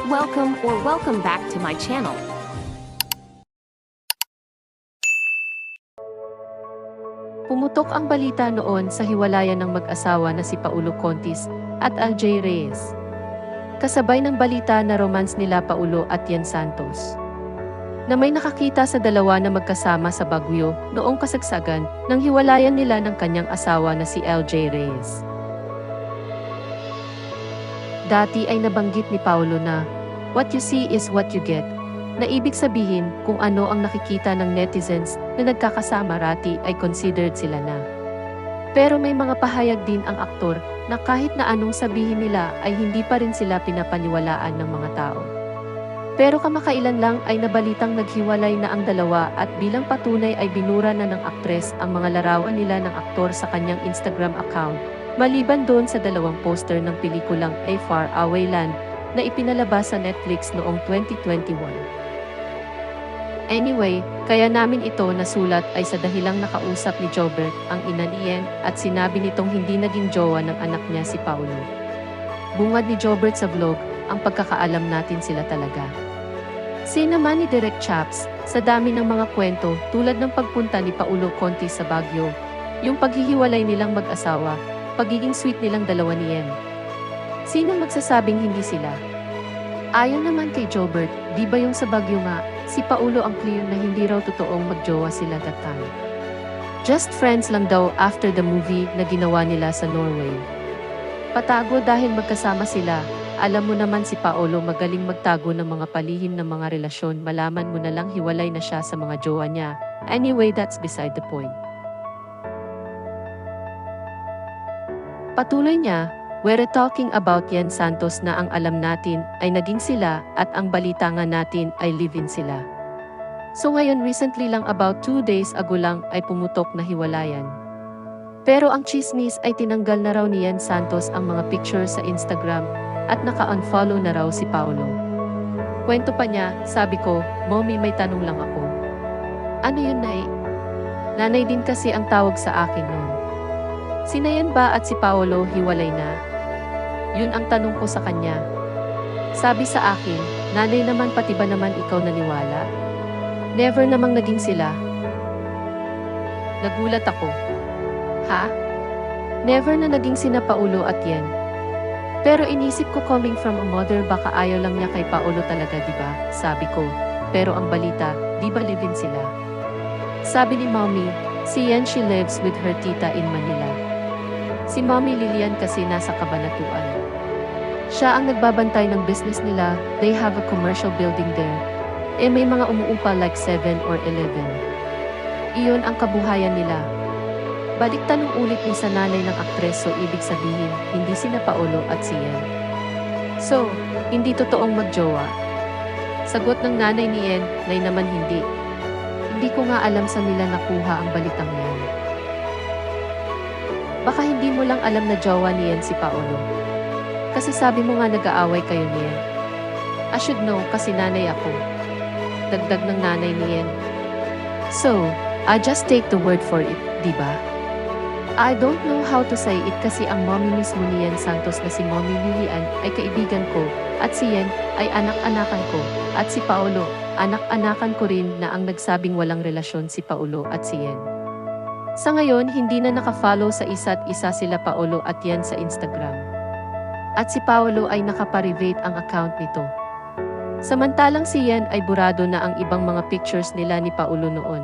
Welcome back to my channel. Pumutok ang balita noon sa hiwalayan ng mag-asawa na si Paulo Contis at Aljay Reyes. Kasabay ng balita na romance nila Paulo at Yen Santos. Na may nakakita sa dalawa na magkasama sa Baguio noong kasagsagan ng hiwalayan nila ng kanyang asawa na si Aljay Reyes. Dati ay nabanggit ni Paulo na, "What you see is what you get." Na ibig sabihin kung ano ang nakikita ng netizens na nagkakasama rati ay considered sila na. Pero may mga pahayag din ang aktor na kahit na anong sabihin nila ay hindi pa rin sila pinapaniwalaan ng mga tao. Pero kamakailan lang ay nabalitang naghiwalay na ang dalawa at bilang patunay ay binura na ng aktres ang mga larawan nila ng aktor sa kanyang Instagram account, maliban doon sa dalawang poster ng pelikulang A Far Away Land na ipinalabas sa Netflix noong 2021. Anyway, kaya namin ito nasulat ay sa dahilang nakausap ni Jobert ang ina ni Yen at sinabi nitong hindi naging jowa ng anak niya si Paulo. Bungad ni Jobert sa vlog, ang pagkakaalam natin sila talaga. Naman ni Direk Chaps, sa dami ng mga kwento tulad ng pagpunta ni Paulo Contis sa Baguio, yung paghihiwalay nilang mag-asawa, pagiging sweet nilang dalawa ni Yen. Sino magsasabing hindi sila? Ayon naman kay Jobert, di ba yung sa Baguio nga, si Paulo ang clear na hindi raw totoong magjowa sila that time. Just friends lang daw after the movie na ginawa nila sa Norway. Patago dahil magkasama sila, alam mo naman si Paulo magaling magtago ng mga palihim ng mga relasyon, malaman mo na lang hiwalay na siya sa mga jowa niya. Anyway, that's beside the point. Patuloy niya, "We're talking about Yen Santos na ang alam natin ay naging sila at ang balita nga natin ay live-in sila. So ngayon recently lang about 2 days ago lang ay pumutok na hiwalayan. Pero ang chismis ay tinanggal na raw ni Yen Santos ang mga pictures sa Instagram at naka-unfollow na raw si Paulo. Kwento pa niya, sabi ko, Mommy may tanong lang ako. Ano yun, Nay? Nanay din kasi ang tawag sa akin noon. Sina Yen ba at si Paulo hiwalay na? Yun ang tanong ko sa kanya. Sabi sa akin, nanay naman pati ba naman ikaw naniwala? Never namang naging sila. Nagulat ako. Ha? Never na naging sina Paulo at Yen. Pero inisip ko coming from a mother baka ayaw lang niya kay Paulo talaga diba? Sabi ko, pero ang balita, di ba live-in sila? Sabi ni Mommy, si Yen she lives with her tita in Manila. Si Mommy Lilian kasi nasa Cabanatuan. Siya ang nagbabantay ng business nila, they have a commercial building there. May mga umuupa like 7 or 11. Iyon ang kabuhayan nila. Balik tanong ulit ni sa nanay ng aktres so ibig sabihin, hindi sina Paulo at si Yen. So, hindi totoong magjowa? Sagot ng nanay ni Yen, Nay naman hindi. Hindi ko nga alam sa nila nakuha ang balitang yan. Baka hindi mo lang alam na jowa ni Yen si Paulo. Kasi sabi mo nga nag-aaway kayo ni Yen. I should know kasi nanay ako. Dagdag ng nanay ni Yen. So, I just take the word for it, diba? I don't know how to say it kasi ang mommy mismo ni Yen Santos na si Mommy Lilian ay kaibigan ko at si Yen ay anak-anakan ko at si Paulo, anak-anakan ko rin na ang nagsabing walang relasyon si Paulo at si Yen. Sa ngayon, hindi na nakafollow sa isa't isa sila Paulo at Yen sa Instagram. At si Paulo ay nakaparivate ang account nito. Samantalang si Yen ay burado na ang ibang mga pictures nila ni Paulo noon.